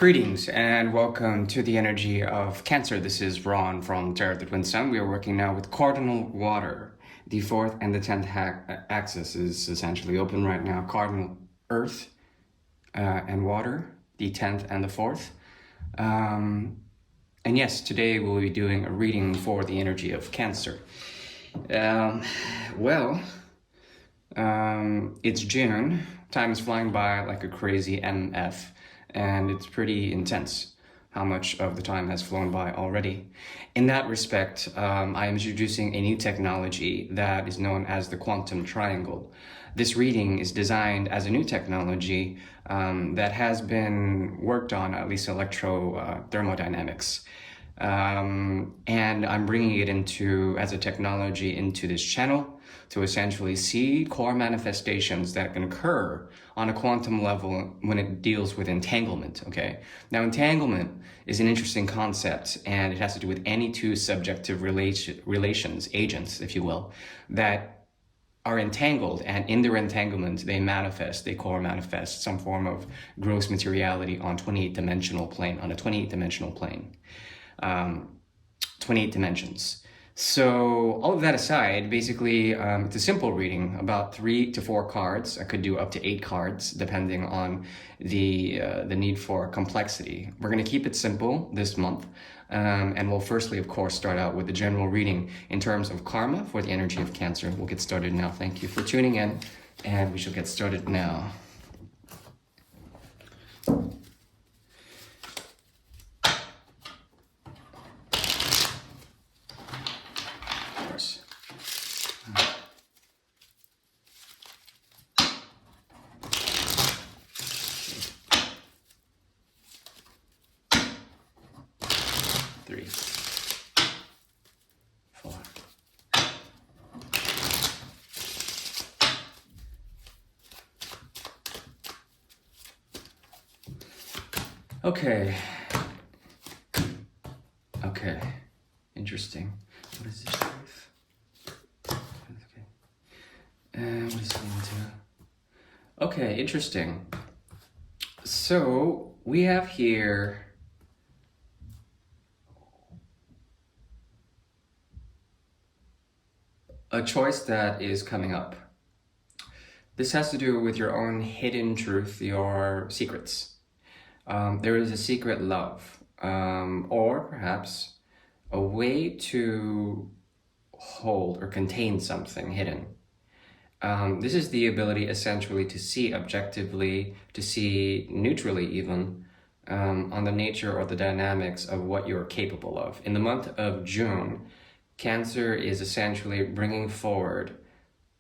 Greetings and welcome to the energy of Cancer. This is Ron from Tarotofthetwinsun. We are working now with cardinal water. The 4th and the 10th axis is essentially open right now. Cardinal earth and water, the 10th and the 4th. And yes, today we'll be doing a reading for the energy of Cancer. It's June. Time is flying by like a crazy MF. And it's pretty intense how much of the time has flown by already. In that respect, I am introducing a new technology that is known as the quantum triangle. This reading is designed as a new technology that has been worked on, at least thermodynamics. And I'm bringing it as a technology into this channel to essentially see core manifestations that can occur on a quantum level when it deals with entanglement, okay? Now, entanglement is an interesting concept, and it has to do with any two subjective relations, agents, if you will, that are entangled, and in their entanglement, they core manifest some form of gross materiality on a 28-dimensional plane. 28 dimensions. So all of that aside, basically, it's a simple reading, about 3 to 4 cards. I could do up to 8 cards, depending on the need for complexity. We're going to keep it simple this month. And we'll firstly, of course, start out with the general reading in terms of karma for the energy of Cancer. We'll get started now. Thank you for tuning in, and we shall get started now. Three, 4. Okay. Interesting. What is this truth? Okay. And what is it into? Okay, interesting. So we have here a choice that is coming up. This has to do with your own hidden truth, your secrets. There is a secret love, or perhaps a way to hold or contain something hidden. This is the ability essentially to see objectively, to see neutrally even, on the nature or the dynamics of what you're capable of. In the month of June, Cancer is essentially bringing forward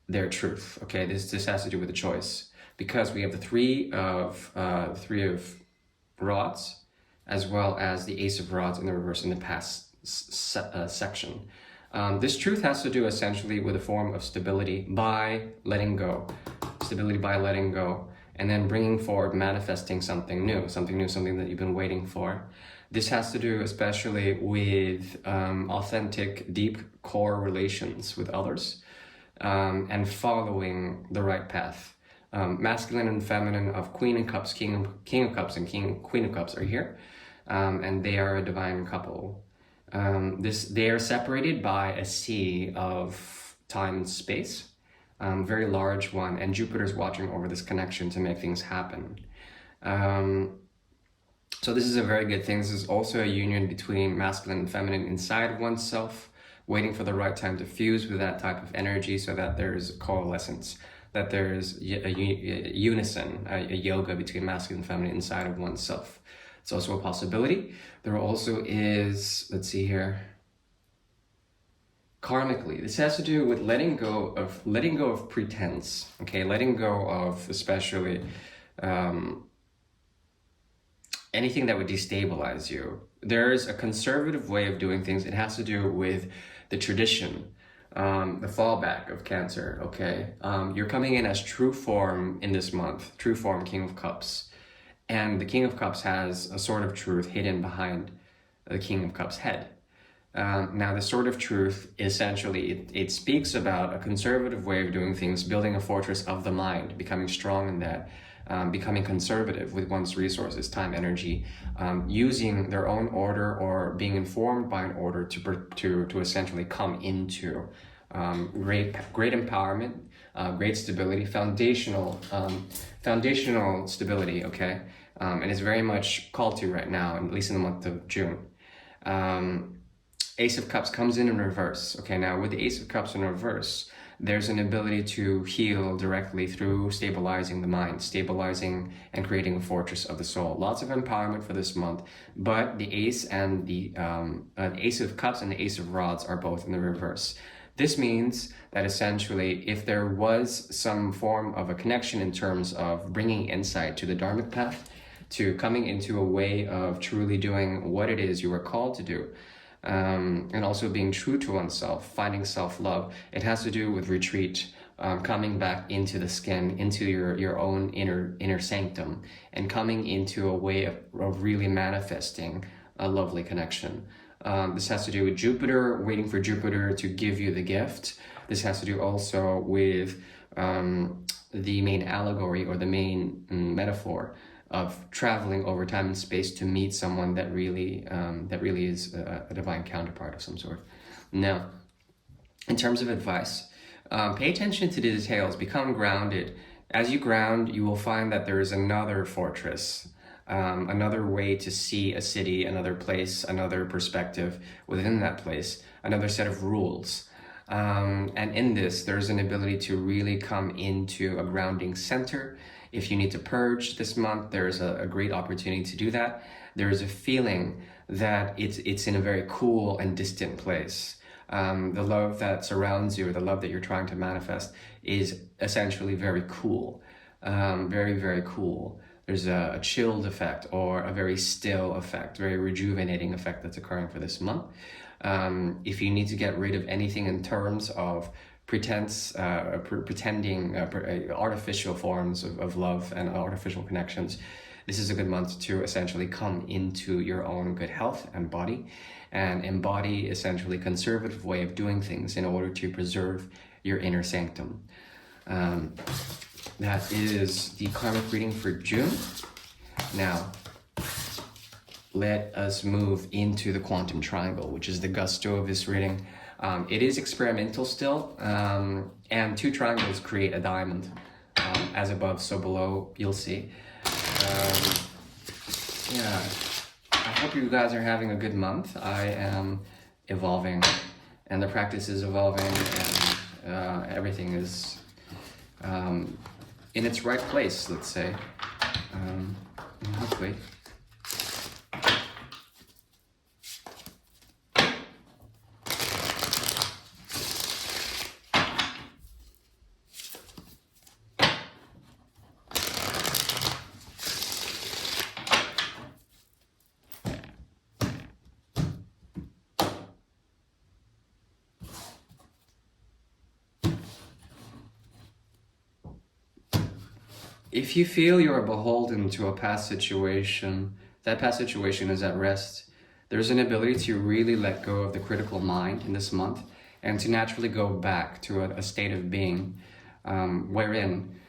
their truth. Okay, this has to do with the choice, because we have the three of rods, as well as the Ace of Rods in the reverse in the past section. This truth has to do essentially with a form of stability by letting go, and then bringing forward, manifesting something that you've been waiting for. This has to do especially with authentic, deep core relations with others, and following the right path. Masculine and feminine of Queen of Cups, King of Cups, and Queen of Cups are here, and they are a divine couple. They are separated by a sea of time and space, very large one, and Jupiter's watching over this connection to make things happen. So this is a very good thing. This is also a union between masculine and feminine inside of oneself, waiting for the right time to fuse with that type of energy so that there's coalescence, that there's a unison, a yoga between masculine and feminine inside of oneself. It's also a possibility. There also is, let's see here, karmically, this has to do with letting go of pretense, okay? Letting go of especially anything that would destabilize you. There's a conservative way of doing things. It has to do with the tradition, the fallback of Cancer, okay? You're coming in as true form in this month, true form King of Cups. And the King of Cups has a sort of truth hidden behind the King of Cups' head. Now, the sort of truth, essentially, it speaks about a conservative way of doing things, building a fortress of the mind, becoming strong in that, becoming conservative with one's resources, time, energy, using their own order or being informed by an order to essentially come into great empowerment, great stability, foundational stability, okay? And it's very much called to right now, at least in the month of June. Ace of Cups comes in reverse. Okay, now with the Ace of Cups in reverse, there's an ability to heal directly through stabilizing the mind, stabilizing and creating a fortress of the soul. Lots of empowerment for this month, but the Ace and the Ace of Cups and the Ace of Rods are both in the reverse. This means that essentially, if there was some form of a connection in terms of bringing insight to the Dharmic path, to coming into a way of truly doing what it is you were called to do, and also being true to oneself, finding self-love, it has to do with retreat, coming back into the skin, into your own inner sanctum, and coming into a way of really manifesting a lovely connection. This has to do with Jupiter, waiting for Jupiter to give you the gift. This has to do also with the main allegory or the main metaphor of traveling over time and space to meet someone that really is a divine counterpart of some sort. Now, in terms of advice, pay attention to the details, become grounded. As you ground, you will find that there is another fortress, another way to see a city, another place, another perspective within that place, another set of rules. And in this, there's an ability to really come into a grounding center. If you need to purge this month, there's a great opportunity to do that. There is a feeling that it's in a very cool and distant place. The love that surrounds you, or the love that you're trying to manifest, is essentially very cool, very, very cool. There's a chilled effect or a very still effect, very rejuvenating effect that's occurring for this month. If you need to get rid of anything in terms of pretending artificial forms of love and artificial connections, this is a good month to essentially come into your own good health and body and embody essentially conservative way of doing things in order to preserve your inner sanctum. That is the karmic reading for June. Now, let us move into the quantum triangle, which is the gusto of this reading. It is experimental still, and two triangles create a diamond. As above, so below, you'll see. Yeah, I hope you guys are having a good month. I am evolving, and the practice is evolving, and everything is in its right place, let's say. Hopefully. If you feel you are beholden to a past situation, that past situation is at rest, there's an ability to really let go of the critical mind in this month and to naturally go back to a state of being wherein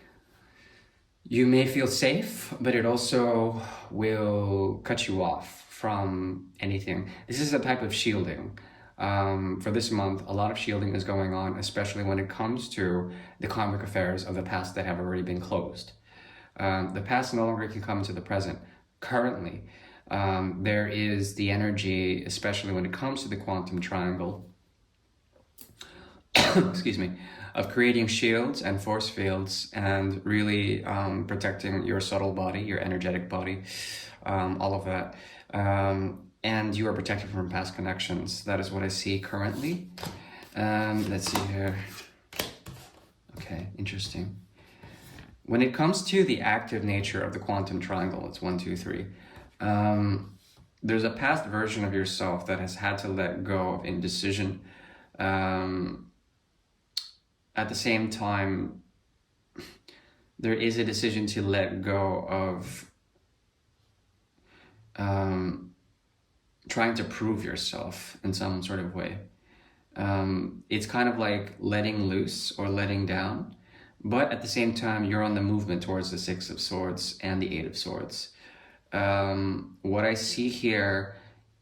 you may feel safe, but it also will cut you off from anything. This is a type of shielding. For this month, a lot of shielding is going on, especially when it comes to the karmic affairs of the past that have already been closed. The past no longer can come into the present. Currently, there is the energy, especially when it comes to the quantum triangle, excuse me, of creating shields and force fields and really protecting your subtle body, your energetic body, all of that. And you are protected from past connections. That is what I see currently. Let's see here. Okay, interesting. When it comes to the active nature of the quantum triangle, it's 1, 2, 3. There's a past version of yourself that has had to let go of indecision. At the same time, there is a decision to let go of trying to prove yourself in some sort of way. It's kind of like letting loose or letting down, but at the same time, you're on the movement towards the Six of Swords and the Eight of Swords. What I see here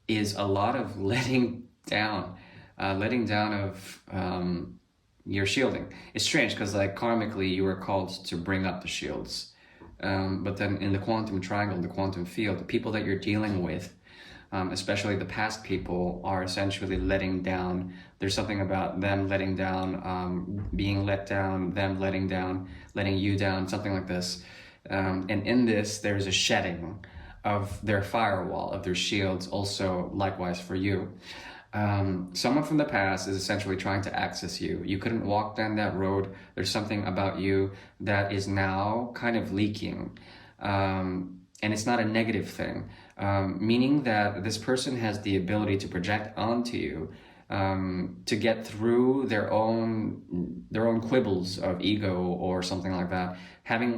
is a lot of letting down of your shielding. It's strange because like karmically you were called to bring up the shields. But then in the quantum triangle, the quantum field, the people that you're dealing with, especially the past people, are essentially letting down. There's something about them letting down, being let down, them letting down, letting you down, something like this. And in this, there's a shedding of their firewall, of their shields, also likewise for you. Someone from the past is essentially trying to access you. You couldn't walk down that road. There's something about you that is now kind of leaking. And it's not a negative thing, meaning that this person has the ability to project onto you, to get through their own quibbles of ego or something like that.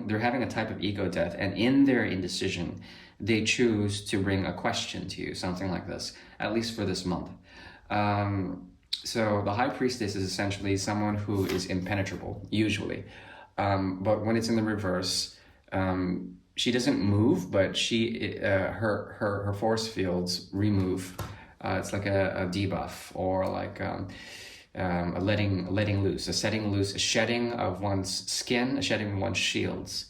They're having a type of ego death, and in their indecision, they choose to bring a question to you, something like this, at least for this month. So the High Priestess is essentially someone who is impenetrable, usually. But when it's in the reverse, she doesn't move, but her force fields remove. It's like a debuff, or like a letting loose, a setting loose, a shedding of one's skin, a shedding of one's shields.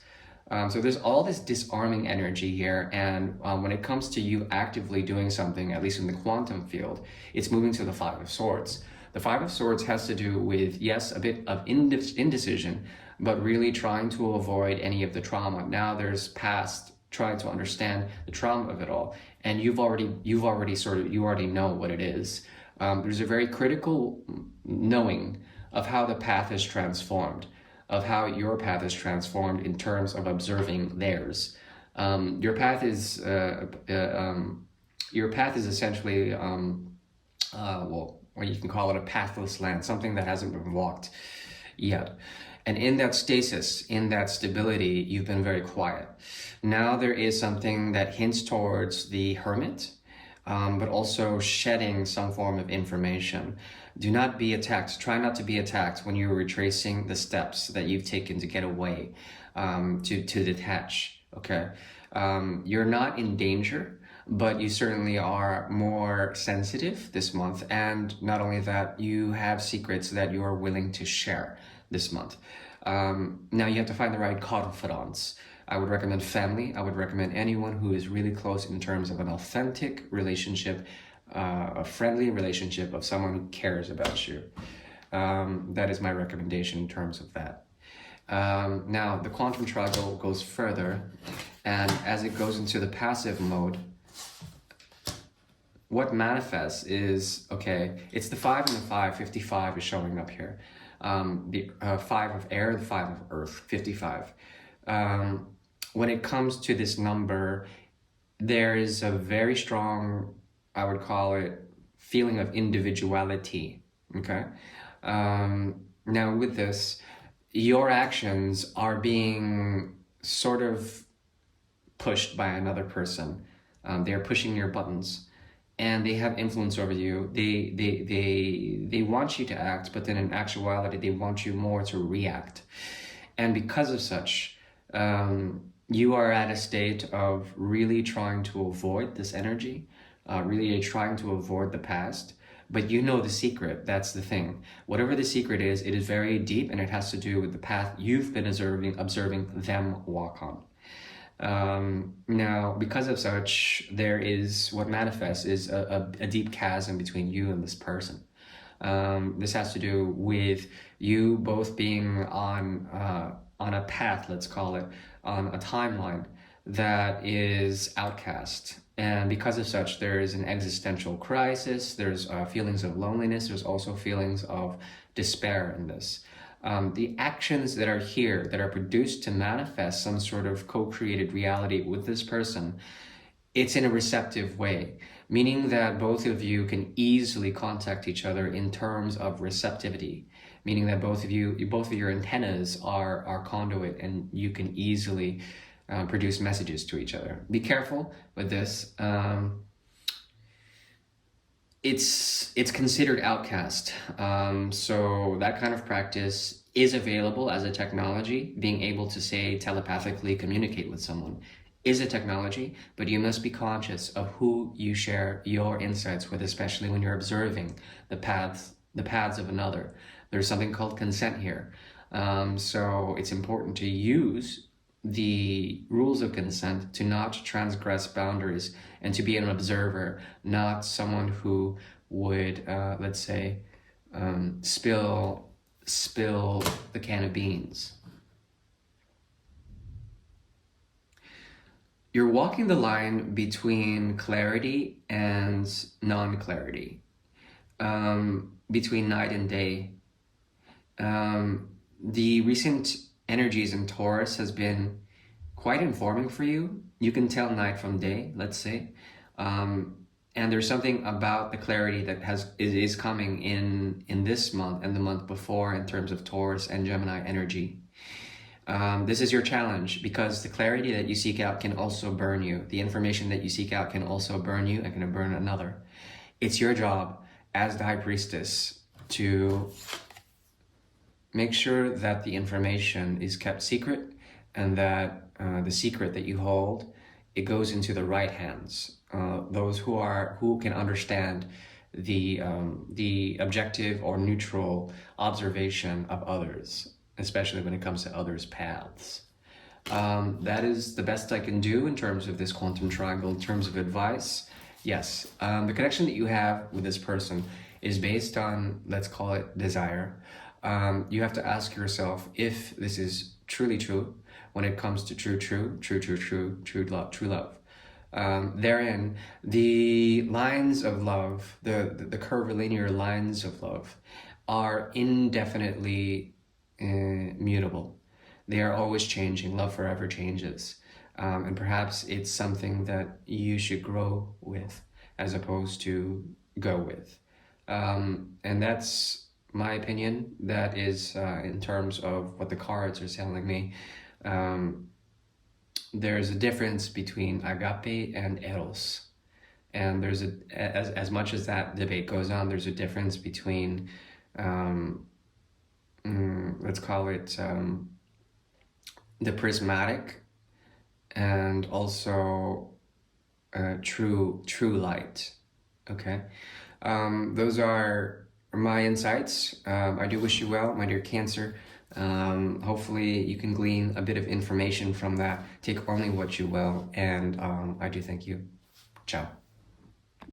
So there's all this disarming energy here, and when it comes to you actively doing something, at least in the quantum field, it's moving to the Five of Swords. The Five of Swords has to do with, yes, a bit of indecision, but really trying to avoid any of the trauma. Now there's past, trying to understand the trauma of it all, and you already know what it is. There's a very critical knowing of how the path is transformed, of how your path is transformed in terms of observing theirs. Your path is essentially or you can call it a pathless land, something that hasn't been walked yet. And in that stasis, in that stability, you've been very quiet. Now there is something that hints towards the Hermit, but also shedding some form of information. Do not be attacked. Try not to be attacked when you're retracing the steps that you've taken to get away, to detach, okay? You're not in danger, but you certainly are more sensitive this month. And not only that, you have secrets that you are willing to share this month. Now you have to find the right confidants. I would recommend family. I would recommend anyone who is really close in terms of an authentic relationship, a friendly relationship of someone who cares about you. That is my recommendation in terms of that. Now the quantum triangle goes further, and as it goes into the passive mode, what manifests is, okay, it's the 5 and the 5, 55 is showing up here. The 5 of air, the 5 of earth, 55. When it comes to this number, there is a very strong, I would call it, feeling of individuality, okay? Now with this, your actions are being sort of pushed by another person. They're pushing your buttons, and they have influence over you. They want you to act, but then in actuality, they want you more to react. And because of such, you are at a state of really trying to avoid this energy, really trying to avoid the past, but you know the secret. That's the thing. Whatever the secret is, it is very deep, and it has to do with the path you've been observing them walk on. Now, because of such, there is, what manifests is a deep chasm between you and this person. This has to do with you both being on a path, let's call it, on a timeline that is outcast. And because of such, there is an existential crisis, there's feelings of loneliness, there's also feelings of despair in this. The actions that are here, that are produced to manifest some sort of co-created reality with this person, it's in a receptive way, meaning that both of you can easily contact each other in terms of receptivity, meaning that both of your antennas are conduit, and you can easily produce messages to each other. Be careful with this. It's considered outcast. So that kind of practice, is available as a technology. Being able to, say, telepathically communicate with someone is a technology, but you must be conscious of who you share your insights with, especially when you're observing the paths of another. There's something called consent here. So it's important to use the rules of consent to not transgress boundaries and to be an observer, not someone who would, let's say, spill the can of beans. You're walking the line between clarity and non-clarity, between night and day. The recent energies in Taurus has been quite informing for you. You can tell night from day, let's say. And there's something about the clarity that is coming in this month and the month before in terms of Taurus and Gemini energy. This is your challenge, because the clarity that you seek out can also burn you. The information that you seek out can also burn you and can burn another. It's your job as the High Priestess to make sure that the information is kept secret, and that the secret that you hold, it goes into the right hands. Those who can understand the objective or neutral observation of others, especially when it comes to others' paths. That is the best I can do in terms of this quantum triangle, in terms of advice. Yes, the connection that you have with this person is based on, let's call it, desire. You have to ask yourself if this is truly true when it comes to true love. Therein, the lines of love, the curvilinear lines of love, are indefinitely mutable. They are always changing. Love forever changes. And perhaps it's something that you should grow with as opposed to go with. And that's my opinion. That is in terms of what the cards are telling me. There's a difference between agape and eros. And there's as much as that debate goes on, there's a difference between, let's call it, the prismatic and also true light. Okay, those are my insights. I do wish you well, my dear Cancer. Hopefully you can glean a bit of information from that. Take only what you will, and I do thank you. Ciao.